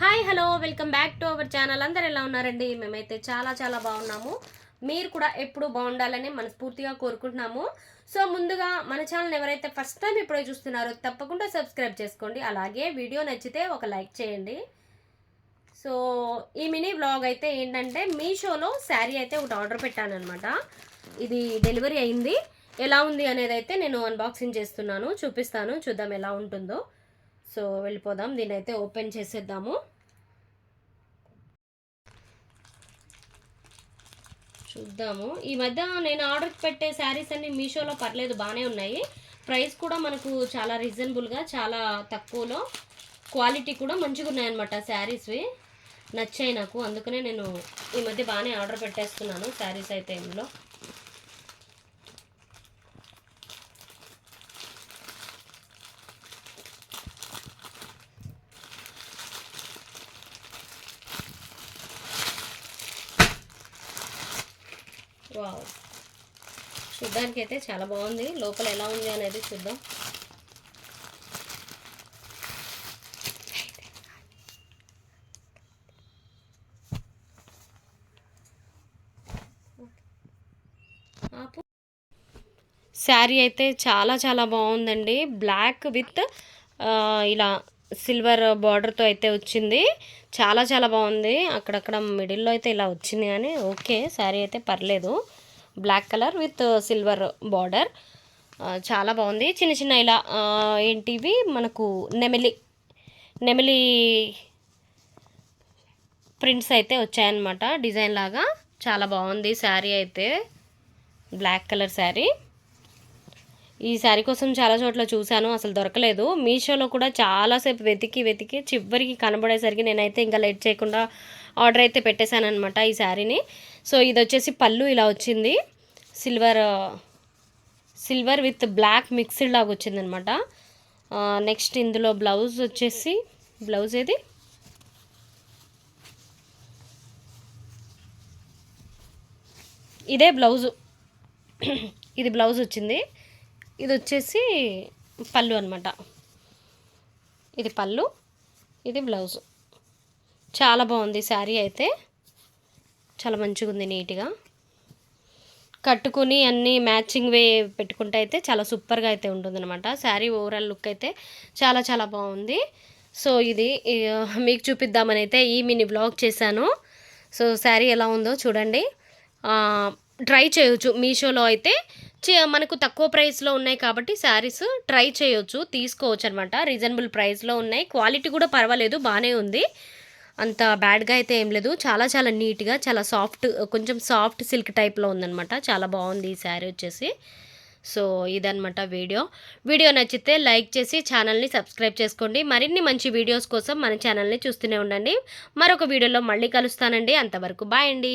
Hi hello welcome back to our channel. అందరు ఎలా ఉన్నారండి? మేమైతే చాలా బాగున్నాము. మీరు కూడా ఎప్పుడు బాగుండాలని మనస్ఫూర్తిగా కోరుకుంటున్నాము. సో ముందుగా మన ఛానల్ ఎవరైతే ఫస్ట్ టైం ఇప్పుడే చూస్తున్నారో తప్పకుండా సబ్స్క్రైబ్ చేసుకోండి. అలాగే వీడియో నచ్చితే ఒక లైక్ చేయండి. సో ఈ మినీ వ్లాగ్ అయితే ఏంటంటే మీషోలో శారీ అయితే ఒకటి ఆర్డర్ పెట్టాను అనమాట. ఇది డెలివరీ అయింది. ఎలా ఉంది అనేది అయితే నేను అన్బాక్సింగ్ చేస్తున్నాను, చూపిస్తాను, చూద్దాం ఎలా ఉంటుందో. సో వెళ్ళిపోదాం, దీని అయితే ఓపెన్ చేసేద్దాము. చూద్దాము. ఈ మధ్య నేను ఆర్డర్ పెట్టే శారీస్ అన్ని మీషోలో పర్లేదు, బాగానే ఉన్నాయి. ప్రైస్ కూడా మనకు చాలా రీజనబుల్గా, చాలా తక్కువలో, క్వాలిటీ కూడా మంచిగా ఉన్నాయన్నమాట. శారీస్వి నచ్చాయి నాకు, అందుకనే నేను ఈ మధ్య బాగానే ఆర్డర్ పెట్టేస్తున్నాను శారీస్ అయితే. ఇందులో వావ్, చూడ్డానికి అయితే చాలా బాగుంది. లోపల ఎలా ఉంది అనేది చూద్దాం. శారీ అయితే చాలా బాగుందండి. బ్లాక్ విత్ ఇలా సిల్వర్ బార్డర్తో అయితే వచ్చింది. చాలా బాగుంది. అక్కడక్కడ మిడిల్లో అయితే ఇలా వచ్చింది, కానీ ఓకే, శారీ అయితే పర్లేదు. Black colour with silver border చాలా బాగుంది. చిన్న ఇలా ఏంటివి మనకు నెమిలి ప్రింట్స్ అయితే వచ్చాయన్నమాట, డిజైన్ లాగా. చాలా బాగుంది శారీ అయితే. Black colour sari. ఈ శారీ కోసం చాలా చోట్ల చూశాను, అసలు దొరకలేదు. మీషోలో కూడా చాలాసేపు వెతికి చివరికి కనబడేసరికి నేనైతే ఇంకా లేట్ చేయకుండా ఆర్డర్ అయితే పెట్టేశాను అనమాట ఈ శారీని. సో ఇది వచ్చేసి పళ్ళు ఇలా వచ్చింది, సిల్వర్ విత్ బ్లాక్ మిక్స్డ్ లాగా వచ్చిందనమాట. నెక్స్ట్ ఇందులో బ్లౌజ్ వచ్చేసి, బ్లౌజ్ ఏది, ఇదే బ్లౌజు. ఇది బ్లౌజ్ వచ్చింది. ఇది వచ్చేసి పళ్ళు అనమాట. ఇది పళ్ళు, ఇది బ్లౌజ్. చాలా బాగుంది శారీ అయితే, చాలా మంచిగా ఉంది. నీట్గా కట్టుకుని అన్నీ మ్యాచింగ్ వే పెట్టుకుంటే అయితే చాలా సూపర్గా అయితే ఉంటుందన్నమాట. శారీ ఓవరాల్ లుక్ అయితే చాలా బాగుంది. సో ఇది మీకు చూపిద్దామని అయితే ఈ మినీ బ్లాగ్ చేశాను. సో శారీ ఎలా ఉందో చూడండి. ట్రై చేయొచ్చు మీషోలో అయితే. మనకు తక్కువ ప్రైస్లో ఉన్నాయి కాబట్టి శారీస్ ట్రై చేయొచ్చు, తీసుకోవచ్చు అనమాట. రీజనబుల్ ప్రైస్లో ఉన్నాయి. క్వాలిటీ కూడా పర్వాలేదు, బాగానే ఉంది. అంత బ్యాడ్గా అయితే ఏం లేదు. చాలా నీట్గా, చాలా సాఫ్ట్, కొంచెం సాఫ్ట్ సిల్క్ టైప్లో ఉందన్నమాట. చాలా బాగుంది ఈ శారీ వచ్చేసి. సో ఇదనమాట వీడియో నచ్చితే లైక్ చేసి ఛానల్ని సబ్స్క్రైబ్ చేసుకోండి. మరిన్ని మంచి వీడియోస్ కోసం మన ఛానల్ని చూస్తూనే ఉండండి. మరొక వీడియోలో మళ్ళీ కలుస్తానండి. అంతవరకు బాయ్ అండి.